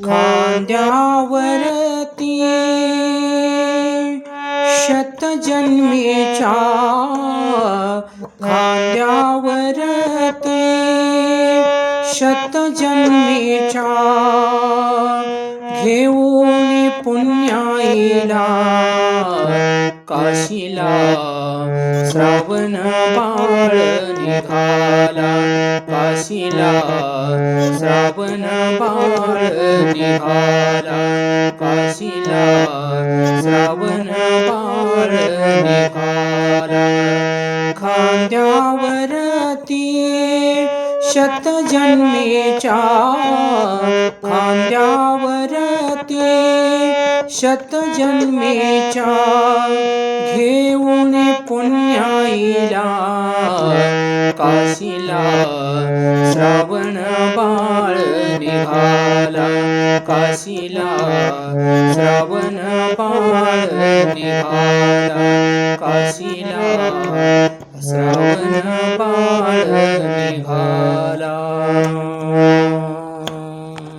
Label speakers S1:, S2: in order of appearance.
S1: खांद्यावरती शतजन्मीच्या खांद्यावरती शतजन्मीच्या घेऊन पुण्याईला काशीला श्रावण बाळ निघाला काशीला श्रावण बाळ निघाला काशीला श्रावण बाळ निघाला खांद्यावरती शतजन्मीच्या खांद्यावरती शतजन्मीच्या घेऊन पुण्याईला काशीला श्रावण बाळ निघाला काशीला श्रावण बाळ निघाला काशीला श्रावण बाळ निघाला